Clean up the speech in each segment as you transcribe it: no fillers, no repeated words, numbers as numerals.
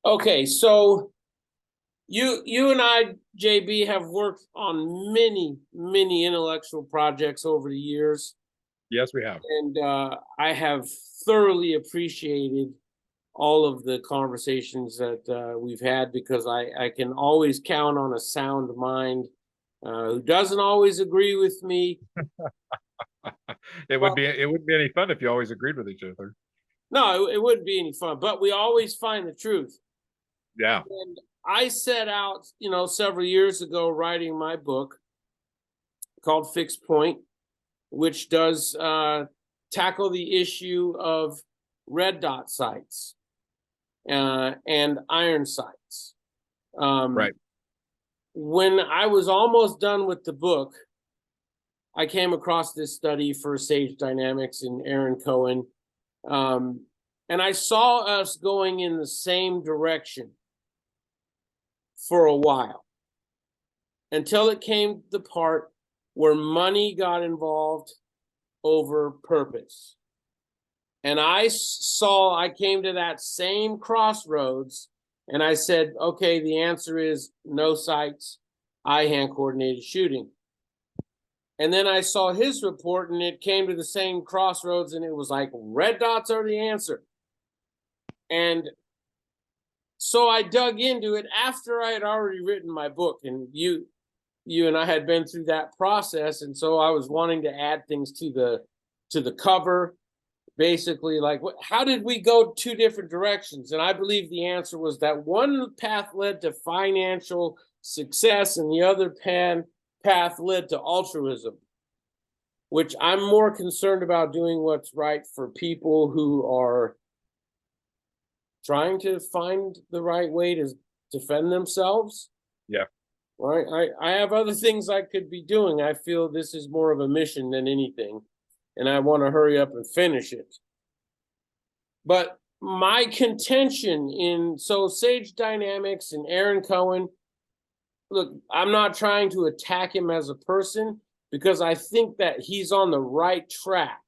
Okay, so you and I, JB, have worked on many intellectual projects over the years, Yes, we have. and I have thoroughly appreciated all of the conversations that we've had because I can always count on a sound mind who doesn't always agree with me. It would But be it wouldn't be any fun if you always agreed with each other. no, it wouldn't be any fun. But we always find the truth. Yeah. And I set out, several years ago, writing my book called Fixed Point, which does tackle the issue of red dot sites and iron sites. Right. When I was almost done with the book, I came across this study for Sage Dynamics and Aaron Cohen. And I saw us going in the same direction for a while until it came to the part where money got involved over purpose. And I came to that same crossroads and I said, okay, the answer is no sights, eye-hand coordinated shooting. And then I saw his report and it came to the same crossroads and it was like red dots are the answer. And so I dug into it after I had already written my book, and you and I had been through that process, and so I was wanting to add things to the cover, basically like how did we go two different directions? And I believe the answer was that one path led to financial success and the other path led to altruism, which I'm more concerned about doing what's right for people who are trying to find the right way to defend themselves. Yeah. Right. I have other things I could be doing. I feel this is more of a mission than anything, and I want to hurry up and finish it. But my contention so Sage Dynamics and Aaron Cohen, look, I'm not trying to attack him as a person because I think that he's on the right track,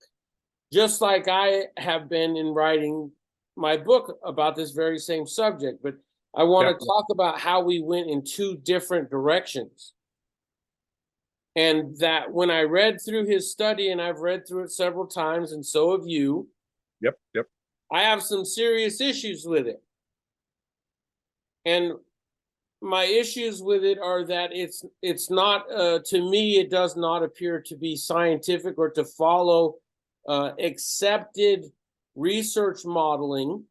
just like I have been in writing my book about this very same subject. But I want to talk about how we went in two different directions. And that when I read through his study, and I've read through it several times, and so have you. Yep. I have some serious issues with it. And my issues with it are that it's not, to me, it does not appear to be scientific or to follow accepted research modeling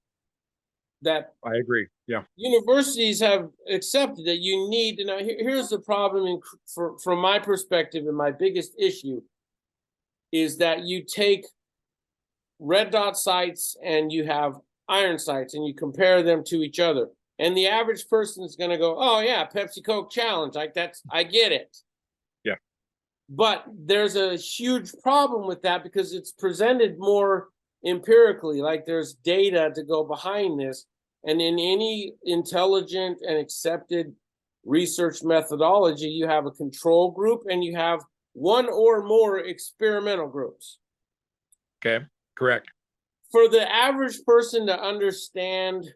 that I agree. Yeah. universities have accepted that you need. Now, here's the problem from my perspective, and my biggest issue is that you take red dot sites and you have iron sites and you compare them to each other. And the average person is going to go, oh, yeah, Pepsi Coke challenge. Like I get it. Yeah. But there's a huge problem with that because it's presented more empirically, like there's data to go behind this. And in any intelligent and accepted research methodology, you have a control group and you have one or more experimental groups. Okay, correct. For the average person to understand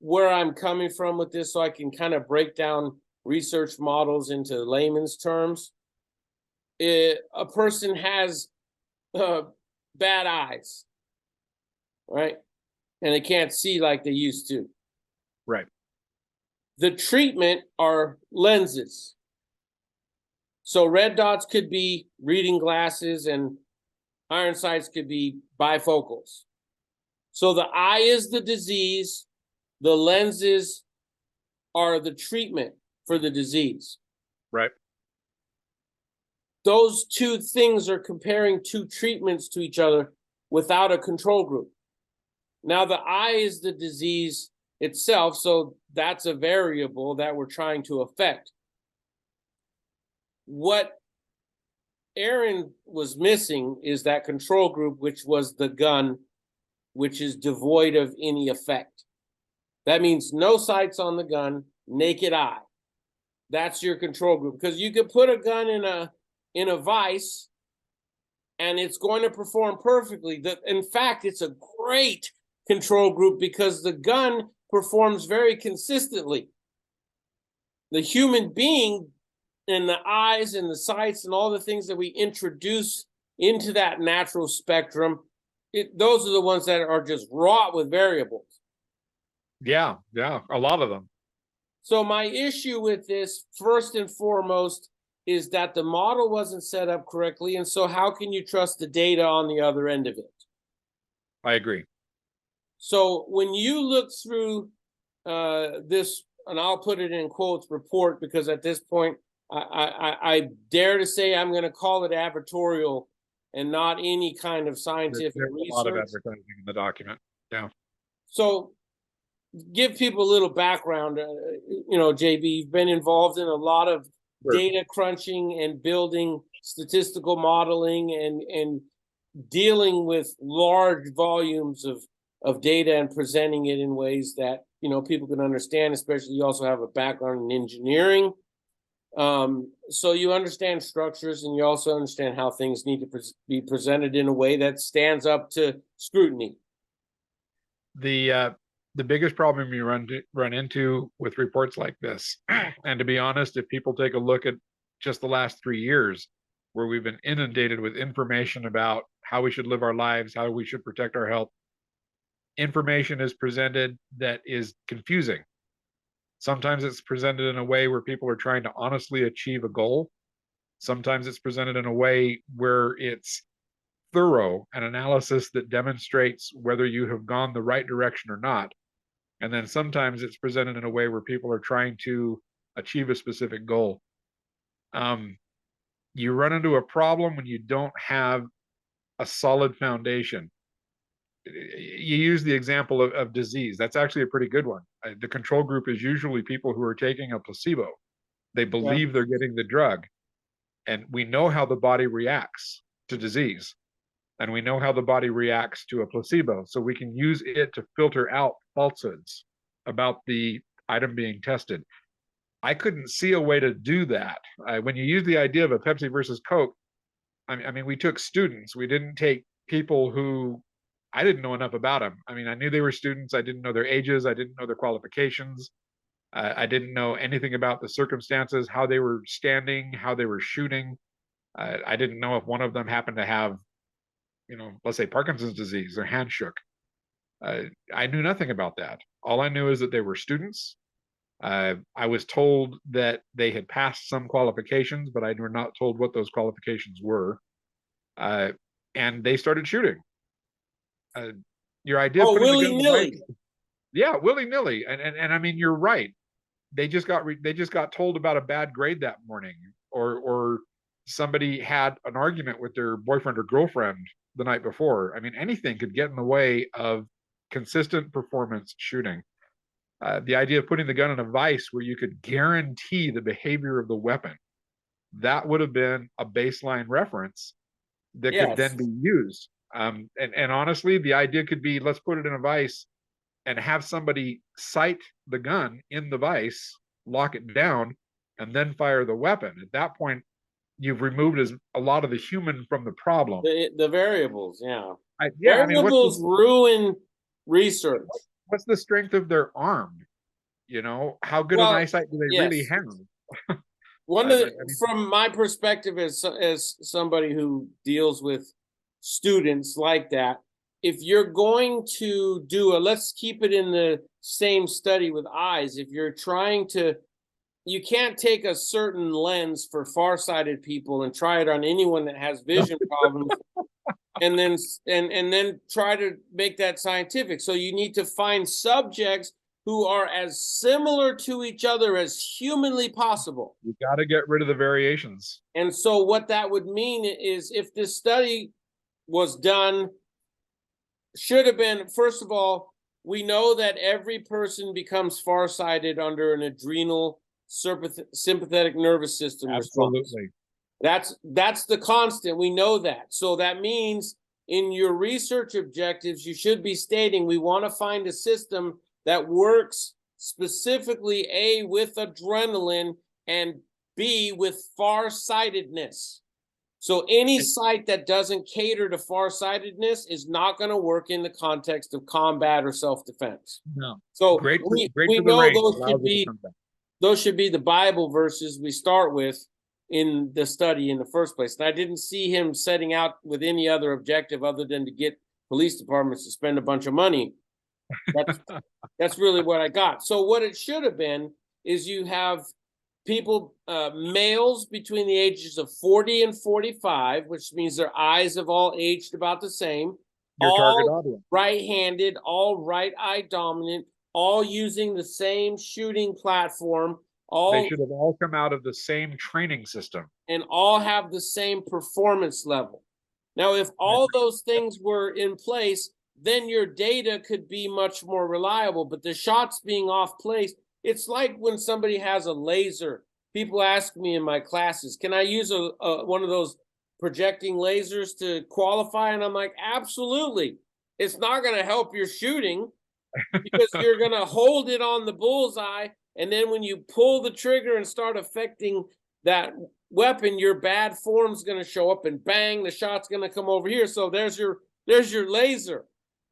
where I'm coming from with this, so I can kind of break down research models into layman's terms, a person has bad eyes, right? And they can't see like they used to. Right. The treatment are lenses. So red dots could be reading glasses and iron sights could be bifocals. So the eye is the disease. The lenses are the treatment for the disease. Right. Those two things are comparing two treatments to each other without a control group. Now, the eye is the disease itself, so that's a variable that we're trying to affect. What Aaron was missing is that control group, which was the gun, which is devoid of any effect. That means no sights on the gun, naked eye. That's your control group, because you could put a gun in a vise and it's going to perform perfectly. In fact, it's a great control group because the gun performs very consistently. The human being and the eyes and the sights and all the things that we introduce into that natural spectrum, those are the ones that are just wrought with variables. Yeah, a lot of them. So my issue with this, first and foremost, is that the model wasn't set up correctly. And so how can you trust the data on the other end of it? I agree. So when you look through this, and I'll put it in quotes, report, because at this point, I dare to say I'm going to call it advertorial and not any kind of scientific There's research. a lot of advertising in the document. Yeah. So give people a little background. JB, you've been involved in a lot of data crunching and building statistical modeling and dealing with large volumes of data and presenting it in ways that people can understand. Especially, you also have a background in engineering, so you understand structures, and you also understand how things need to be presented in a way that stands up to scrutiny. The biggest problem you run into with reports like this, and to be honest, if people take a look at just the last 3 years, where we've been inundated with information about how we should live our lives, how we should protect our health, information is presented that is confusing. Sometimes it's presented in a way where people are trying to honestly achieve a goal. Sometimes it's presented in a way where it's thorough, an analysis that demonstrates whether you have gone the right direction or not. And then sometimes it's presented in a way where people are trying to achieve a specific goal. You run into a problem when you don't have a solid foundation. You use the example of disease. That's actually a pretty good one. The control group is usually people who are taking a placebo. They believe they're getting the drug. And we know how the body reacts to disease. And we know how the body reacts to a placebo. So we can use it to filter out falsehoods about the item being tested. I couldn't see a way to do that. When you use the idea of a Pepsi versus Coke, I mean, we took students. We didn't take people who I didn't know enough about them. I mean, I knew they were students. I didn't know their ages. I didn't know their qualifications. I didn't know anything about the circumstances, how they were standing, how they were shooting. I didn't know if one of them happened to have, let's say Parkinson's disease, their hand shook. I knew nothing about that. All I knew is that they were students. I was told that they had passed some qualifications, but I were not told what those qualifications were. And they started shooting. Your idea of willy-nilly. Yeah, willy-nilly. And I mean, you're right. They just got told about a bad grade that morning, or somebody had an argument with their boyfriend or girlfriend the night before. I mean, anything could get in the way of consistent performance shooting. The idea of putting the gun in a vise where you could guarantee the behavior of the weapon, that would have been a baseline reference that could then be used. And honestly, the idea could be, let's put it in a vise and have somebody sight the gun in the vise, lock it down, and then fire the weapon. At that point, you've removed a lot of the human from the problem. The variables, variables ruin research. What's the strength of their arm? How good an eyesight do they really have? From my perspective as somebody who deals with students like that, if you're going to do let's keep it in the same study with eyes. If you're trying to, you can't take a certain lens for farsighted people and try it on anyone that has vision problems and then try to make that scientific. So you need to find subjects who are as similar to each other as humanly possible. You got to get rid of the variations. And so what that would mean is, if this study was done, should have been, first of all, we know that every person becomes farsighted under an adrenal sympathetic nervous system response. That's the constant. We know that. So that means in your research objectives, you should be stating, we want to find a system that works specifically, A, with adrenaline, and B, with farsightedness. So any sight that doesn't cater to farsightedness is not going to work in the context of combat or self-defense. No. So Great we for the know range. those Allows should it to be come back. those should be the Bible verses we start with in the study in the first place. And I didn't see him setting out with any other objective other than to get police departments to spend a bunch of money. That's really what I got. So what it should have been is you have people, males between the ages of 40 and 45, which means their eyes have all aged about the same. Your target All audience. right-handed, all right eye dominant, all using the same shooting platform, They should have all come out of the same training system. and all have the same performance level. Now, if all those things were in place, then your data could be much more reliable. But the shots being off place, it's like when somebody has a laser. People ask me in my classes, can I use one of those projecting lasers to qualify? And I'm like, absolutely. It's not going to help your shooting because you're going to hold it on the bullseye. And then when you pull the trigger and start affecting that weapon, your bad form's going to show up, and bang, the shot's going to come over here. So there's your laser.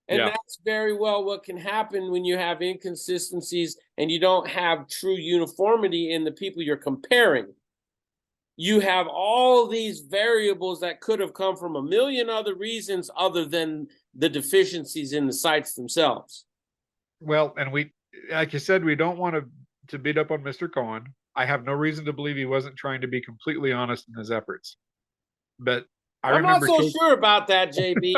And that's very well what can happen when you have inconsistencies and you don't have true uniformity in the people you're comparing. You have all these variables that could have come from a million other reasons other than the deficiencies in the sites themselves. Well, and we, like you said, we don't want to beat up on Mr. Cohen. I have no reason to believe he wasn't trying to be completely honest in his efforts. But I'm not so sure about that, JB.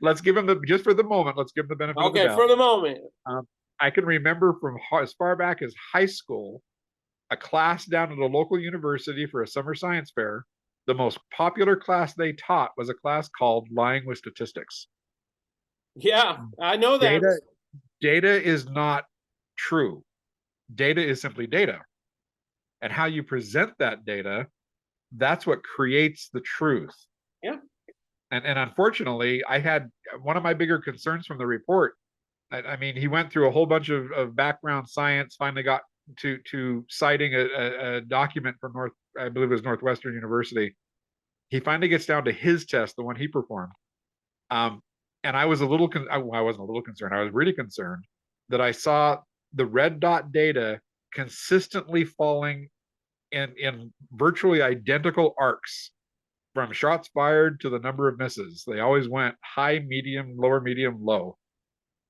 Let's give him just for the moment, let's give him the benefit of the doubt. Okay, for the moment. I can remember from as far back as high school, a class down at a local university for a summer science fair. The most popular class they taught was a class called Lying with Statistics. Yeah, I know that. Data is not true. Data is simply data. And how you present that data, that's what creates the truth. Yeah. And unfortunately, I had one of my bigger concerns from the report. I mean, he went through a whole bunch of background science, finally got to citing a document from I believe it was Northwestern University. He finally gets down to his test, the one he performed. And I was I wasn't a little concerned. I was really concerned that I saw the red dot data consistently falling in virtually identical arcs from shots fired to the number of misses. They always went high, medium, lower, medium, low.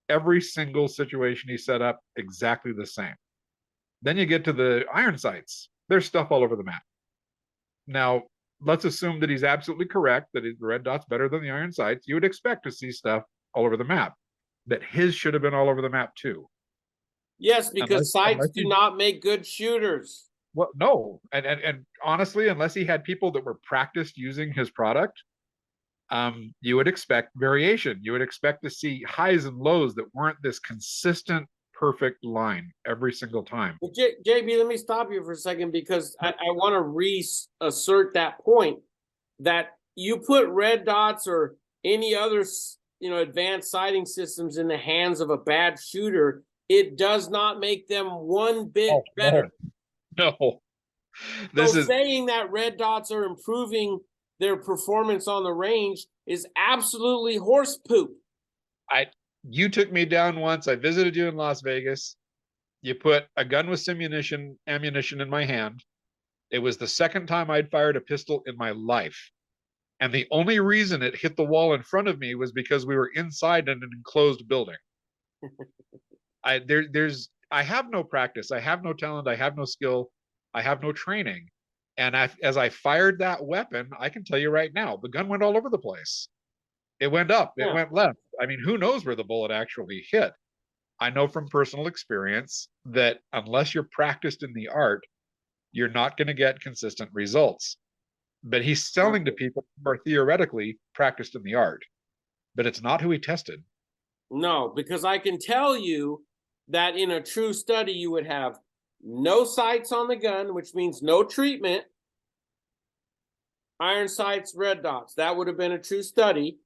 Every single situation he set up exactly the same. Then you get to the iron sights. There's stuff all over the map. Now, let's assume that he's absolutely correct, that the red dot's better than the iron sights. You would expect to see stuff all over the map. That his should have been all over the map too. Yes, because sights do not make good shooters. Well, no, and honestly, unless he had people that were practiced using his product, you would expect variation. You would expect to see highs and lows that weren't this consistent, perfect line every single time. Well, JB, let me stop you for a second because I want to reassert that point that you put red dots or any other, advanced sighting systems in the hands of a bad shooter, it does not make them one bit better. No. Saying that red dots are improving their performance on the range is absolutely horse poop. You took me down once. I visited you in Las Vegas. You put a gun with ammunition in my hand. It was the second time I'd fired a pistol in my life. And the only reason it hit the wall in front of me was because we were inside in an enclosed building. I have no practice. I have no talent. I have no skill. I have no training. And as I fired that weapon, I can tell you right now, the gun went all over the place. It went up. It went left. I mean, who knows where the bullet actually hit? I know from personal experience that unless you're practiced in the art, you're not going to get consistent results. But he's selling to people who are theoretically practiced in the art. But it's not who he tested. No, because I can tell you that in a true study, you would have no sights on the gun, which means no treatment. Iron sights, red dots. That would have been a true study.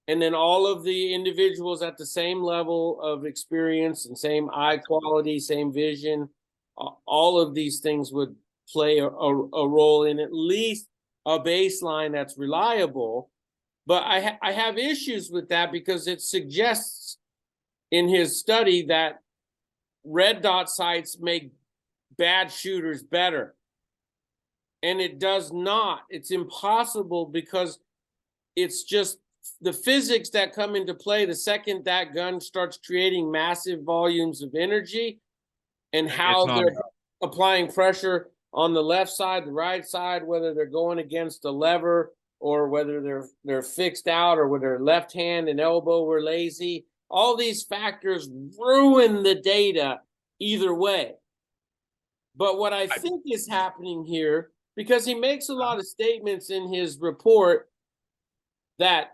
And then all of the individuals at the same level of experience and same eye quality, same vision, all of these things would play a role in at least a baseline that's reliable. But I have issues with that because it suggests in his study that red dot sights make bad shooters better. And it does not. It's impossible because it's just the physics that come into play the second that gun starts creating massive volumes of energy, and how they're applying pressure on the left side, the right side, whether they're going against a lever or whether they're fixed out, or whether their left hand and elbow were lazy. All these factors ruin the data either way. But what I think is happening here, because he makes a lot of statements in his report that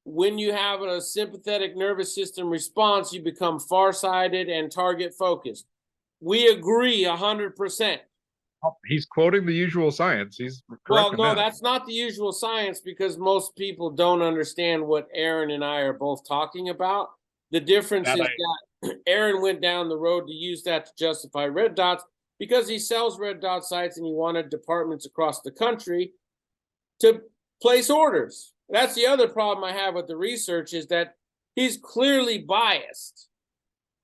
when you have a sympathetic nervous system response, you become farsighted and target focused. We agree 100%. He's quoting the usual science. He's Well, correct. no, that's not the usual science, because most people don't understand what Aaron and I are both talking about. The difference is that Aaron went down the road to use that to justify red dots because he sells red dot sites and he wanted departments across the country to place orders. That's the other problem I have with the research, is that he's clearly biased.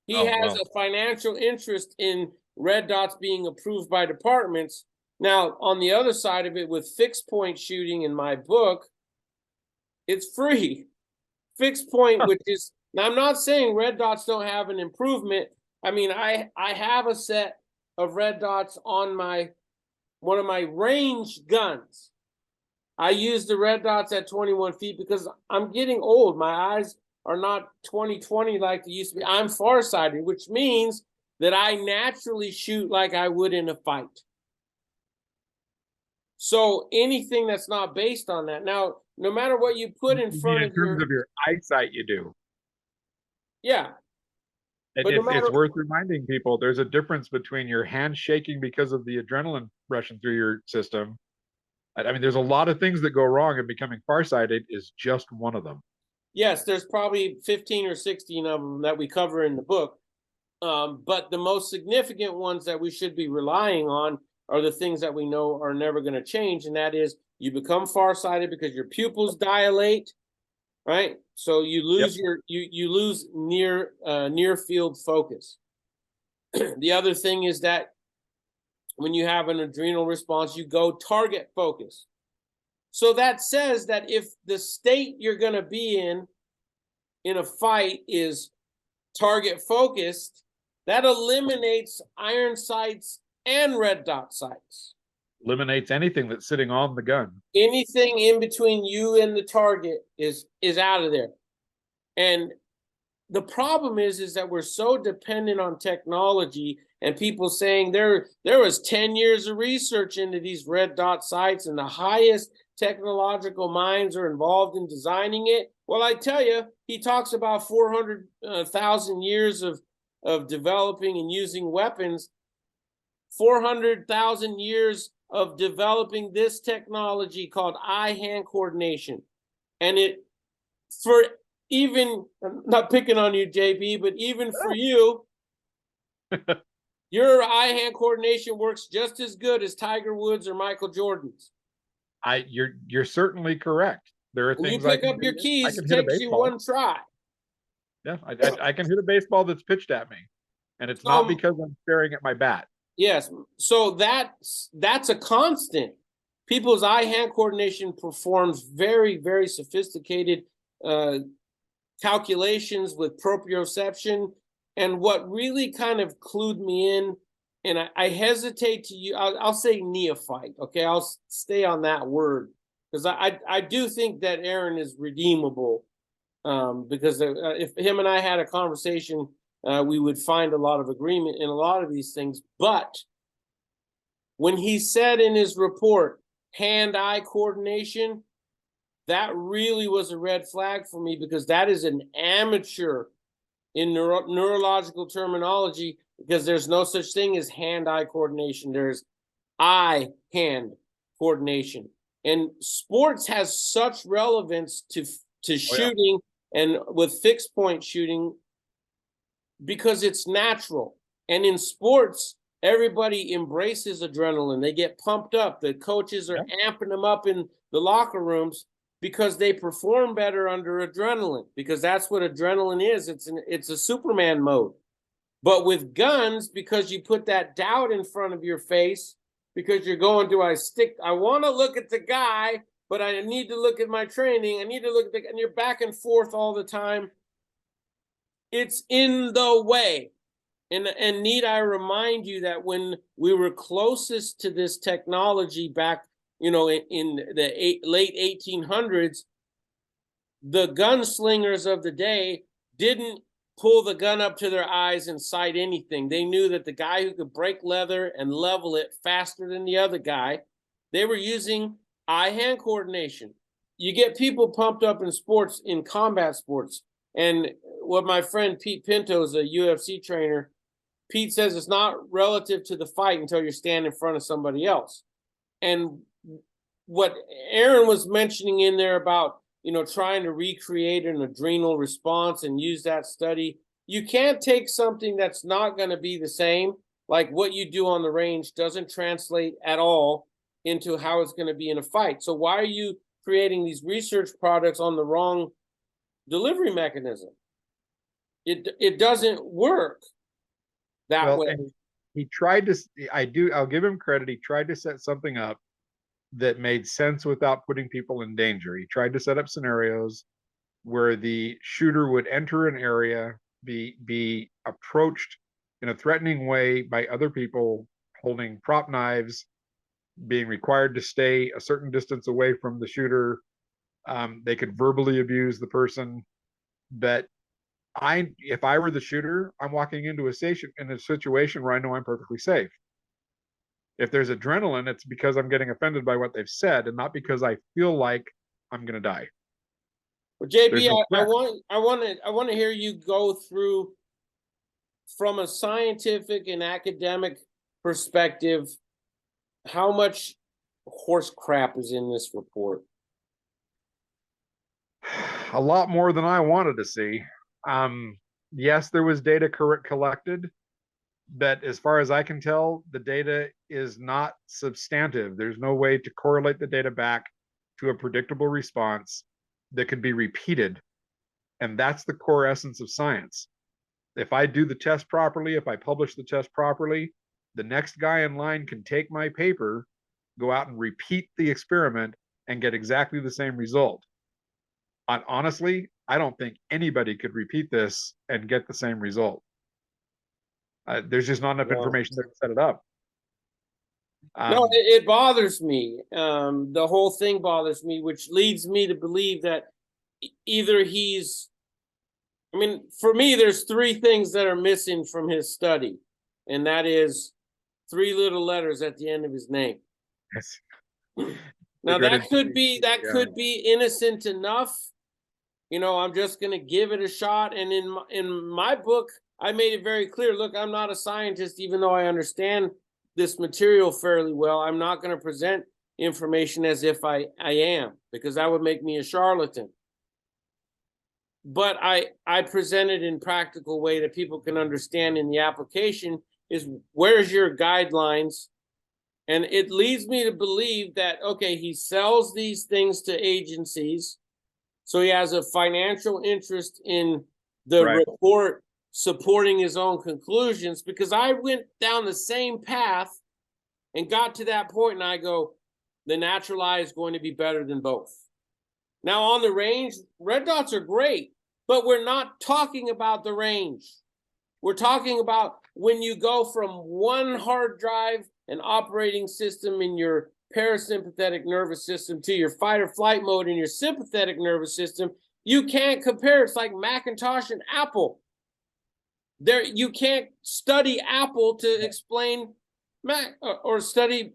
He has a financial interest in red dots being approved by departments. Now, on the other side of it, with fixed point shooting in my book, it's free. Fixed point, which is, now I'm not saying red dots don't have an improvement. I mean, I have a set of red dots on one of my range guns. I use the red dots at 21 feet because I'm getting old. My eyes are not 20/20 like they used to be. I'm farsighted, which means that I naturally shoot like I would in a fight. So anything that's not based on that. Now, no matter what you put in front of terms of your eyesight, you do. Yeah. But it's worth reminding people there's a difference between your hand shaking because of the adrenaline rushing through your system. I mean, there's a lot of things that go wrong, and becoming farsighted is just one of them. Yes, there's probably 15 or 16 of them that we cover in the book. But the most significant ones that we should be relying on are the things that we know are never going to change. And that is, you become farsighted because your pupils dilate, right? So you lose you lose near field focus. The other thing is that when you have an adrenal response, you go target focus. So that says that if the state you're going to be in a fight is target focused, that eliminates iron sights and red dot sights. Eliminates anything that's sitting on the gun. Anything in between you and the target is out of there. And the problem is that we're so dependent on technology, and people saying there was 10 years of research into these red dot sights and the highest technological minds are involved in designing it. Well, I tell you, he talks about 400,000 years of developing and using weapons, 400,000 years of developing this technology called eye-hand coordination. And it, for even, I'm not picking on you, JB, but even for you, your eye-hand coordination works just as good as Tiger Woods or Michael Jordan's. You're certainly correct. There are things you pick up your keys, it takes you one try. Yeah, I can hit a baseball that's pitched at me, and it's not because I'm staring at my bat. Yes, so that's a constant. People's eye-hand coordination performs very, very sophisticated calculations with proprioception. And what really kind of clued me in, and I hesitate to use, I'll say neophyte, okay? I'll stay on that word, because I do think that Aaron is redeemable, because if him and I had a conversation, we would find a lot of agreement in a lot of these things. But when he said in his report, hand-eye coordination, that really was a red flag for me, because that is an amateur in neurological terminology, because there's no such thing as hand-eye coordination. There's eye-hand coordination. And sports has such relevance to shooting and with fixed point shooting, because it's natural. And in sports, everybody embraces adrenaline. They get pumped up. The coaches are amping them up in the locker rooms because they perform better under adrenaline, because that's what adrenaline is. It's a Superman mode. But with guns, because you put that doubt in front of your face, because you're going, I want to look at the guy, but I need to look at my training. I need to look at and you're back and forth all the time. It's in the way. And need I remind you that when we were closest to this technology back, in the late 1800s, the gunslingers of the day didn't pull the gun up to their eyes and sight anything. They knew that the guy who could break leather and level it faster than the other guy, they were using eye-hand coordination. You get people pumped up in sports, in combat sports. And what my friend Pete Pinto is, a UFC trainer, Pete says it's not relative to the fight until you're standing in front of somebody else. And what Aaron was mentioning in there about, trying to recreate an adrenal response and use that study, you can't take something that's not going to be the same, like what you do on the range doesn't translate at all into how it's going to be in a fight. So why are you creating these research products on the wrong delivery mechanism? It doesn't work that way. He tried to, I'll give him credit. He tried to set something up that made sense without putting people in danger. He tried to set up scenarios where the shooter would enter an area, be approached in a threatening way by other people holding prop knives, being required to stay a certain distance away from the shooter. They could verbally abuse the person. But if I were the shooter, I'm walking into a situation where I know I'm perfectly safe. If there's adrenaline, it's because I'm getting offended by what they've said, and not because I feel like I'm going to die. Well, JB, I want to hear you go through, from a scientific and academic perspective, how much horse crap is in this report. A lot more than I wanted to see. Yes, there was data collected, but as far as I can tell, the data is not substantive. There's no way to correlate the data back to a predictable response that could be repeated. And that's the core essence of science. If I do the test properly, if I publish the test properly, the next guy in line can take my paper, go out and repeat the experiment and get exactly the same result. Honestly, I don't think anybody could repeat this and get the same result. There's just not enough information there to set it up. No, it bothers me. The whole thing bothers me, which leads me to believe that either for me, there's three things that are missing from his study, and that is 3 little letters at the end of his name. Yes. Now that could be innocent enough. I'm just going to give it a shot. And in my book, I made it very clear, look, I'm not a scientist, even though I understand this material fairly well. I'm not going to present information as if I am, because that would make me a charlatan. But I present it in practical way that people can understand in the application is, where's your guidelines? And it leads me to believe that, okay, he sells these things to agencies, so he has a financial interest in the report supporting his own conclusions, because I went down the same path and got to that point, and I go, the natural eye is going to be better than both. Now, on the range, red dots are great, but we're not talking about the range. We're talking about when you go from one hard drive and operating system in your parasympathetic nervous system to your fight or flight mode in your sympathetic nervous system. You can't compare. It's like Macintosh and Apple. You can't study Apple to explain Mac or study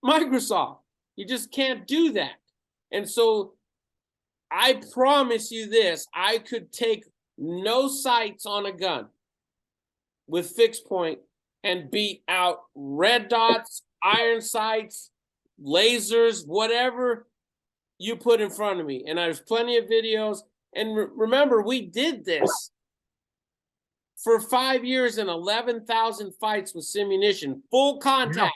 Microsoft. You just can't do that. And so I promise you this, I could take no sights on a gun with fixed point and beat out red dots, iron sights, lasers, whatever you put in front of me. And there's plenty of videos. And remember, we did this for 5 years and 11,000 fights with simunition, full contact.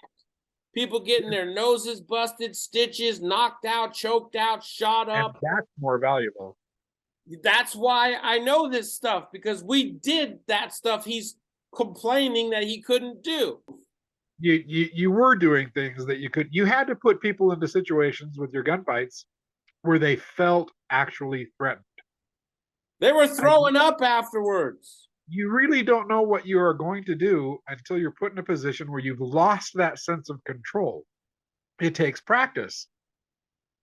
People getting their noses busted, stitches, knocked out, choked out, shot up. And that's more valuable. That's why I know this stuff, because we did that stuff he's complaining that he couldn't do. You were doing things that you had to put people into situations with your gunfights where they felt actually threatened. They were throwing up afterwards. You really don't know what you are going to do until you're put in a position where you've lost that sense of control. It takes practice.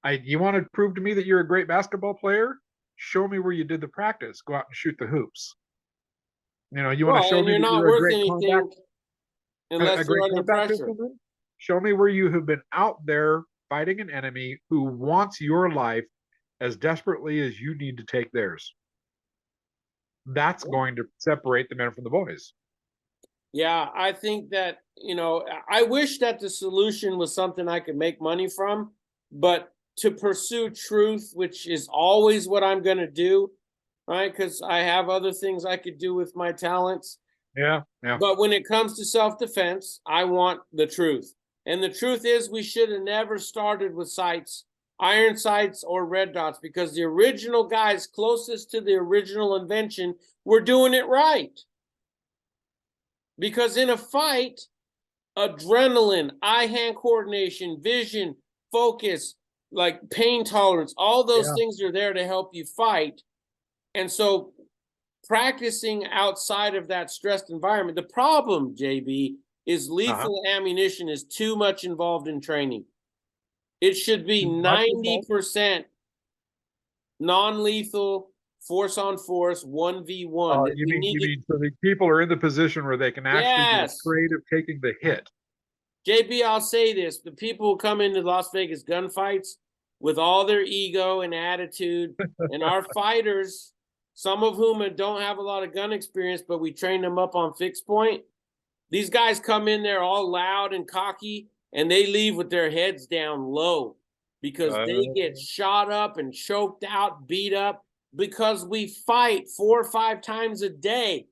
You want to prove to me that you're a great basketball player? Show me where you did the practice. Go out and shoot the hoops. You want to show me you're that not you're a worth great anything combat, unless you're under pressure. Show me where you have been out there fighting an enemy who wants your life as desperately as you need to take theirs. That's going to separate the men from the boys. Yeah, I think that, I wish that the solution was something I could make money from, but to pursue truth, which is always what I'm going to do, right? Because I have other things I could do with my talents. Yeah. But when it comes to self-defense, I want the truth. And the truth is, we should have never started with sights, iron sights or red dots, because the original guys closest to the original invention were doing it right. Because in a fight, adrenaline, eye-hand coordination, vision, focus, like pain tolerance, all those things are there to help you fight. And so practicing outside of that stressed environment, the problem, JB, is lethal ammunition is too much involved in training. It should be 90% non-lethal, force on force, 1v1. You mean so the people are in the position where they can actually be afraid of taking the hit. JB, I'll say this. The people who come into Las Vegas gunfights with all their ego and attitude, and our fighters, some of whom don't have a lot of gun experience, but we train them up on fixed point. These guys come in there all loud and cocky, and they leave with their heads down low because they get shot up and choked out, beat up, because we fight 4 or 5 times a day.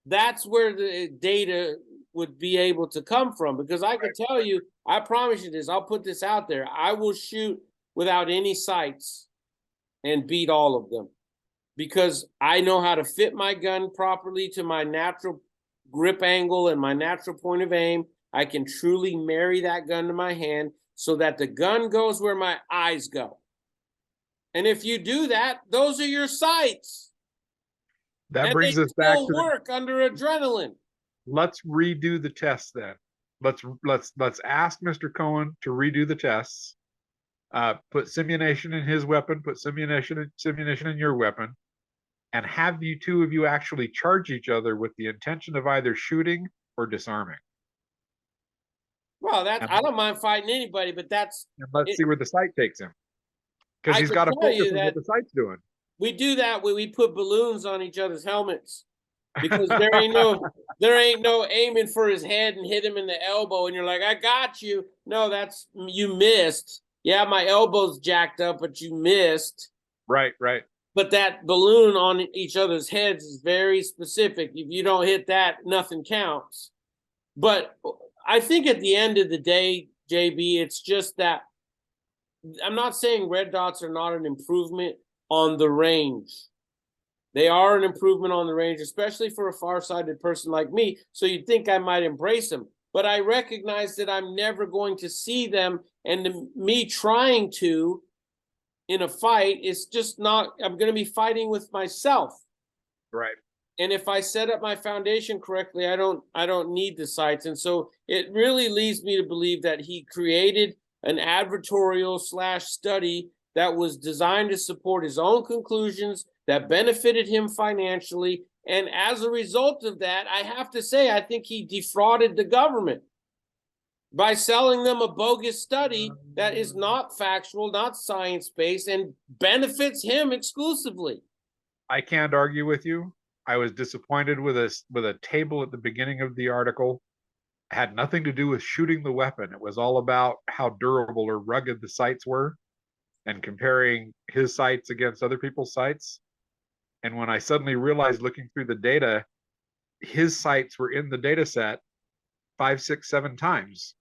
That's where the data would be able to come from, because I can tell you, I promise you this, I'll put this out there, I will shoot without any sights and beat all of them, because I know how to fit my gun properly to my natural grip angle and my natural point of aim. I can truly marry that gun to my hand so that the gun goes where my eyes go. And if you do that, those are your sights. That brings us back to work under adrenaline. Let's redo the tests then. Let's ask Mr. Cohen to redo the tests. Put simunation in his weapon, put simunation in your weapon, and have you two of you actually charge each other with the intention of either shooting or disarming. Well, I don't mind fighting anybody, but let's see where the sight takes him. Because he's got to focus on what the sight's doing. We do that when we put balloons on each other's helmets, because there ain't no aiming for his head and hit him in the elbow, and you're like, I got you. No, you missed. Yeah, my elbow's jacked up, but you missed. Right. But that balloon on each other's heads is very specific. If you don't hit that, nothing counts. But I think at the end of the day, JB, it's just that I'm not saying red dots are not an improvement on the range. They are an improvement on the range, especially for a far-sighted person like me. So you'd think I might embrace them. But I recognize that I'm never going to see them, and me trying to in a fight is just not, I'm going to be fighting with myself. Right. And if I set up my foundation correctly, I don't need the sights. And so it really leads me to believe that he created an advertorial / study that was designed to support his own conclusions that benefited him financially. And as a result of that, I have to say, I think he defrauded the government by selling them a bogus study that is not factual, not science-based, and benefits him exclusively. I can't argue with you. I was disappointed with a table at the beginning of the article. It had nothing to do with shooting the weapon. It was all about how durable or rugged the sights were and comparing his sights against other people's sights. And when I suddenly realized looking through the data, his sites were in the data set 5, 6, 7 times,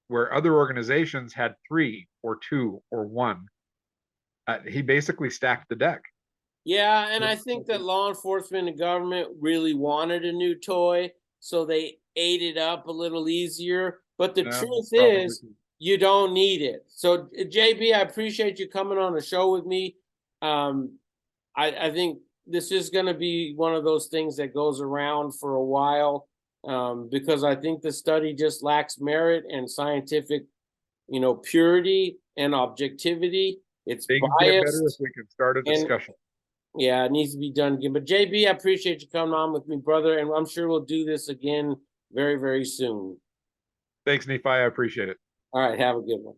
where other organizations had 3 or 2 or 1. He basically stacked the deck. Yeah, and I think that law enforcement and government really wanted a new toy, so they ate it up a little easier. But the truth is, you don't need it. So, JB, I appreciate you coming on the show with me. I think this is going to be one of those things that goes around for a while, because I think the study just lacks merit and scientific, purity and objectivity. It's Things get better if biased. we can start a discussion. Yeah, it needs to be done again. But JB, I appreciate you coming on with me, brother, and I'm sure we'll do this again very, very soon. Thanks, Nephi. I appreciate it. All right, have a good one.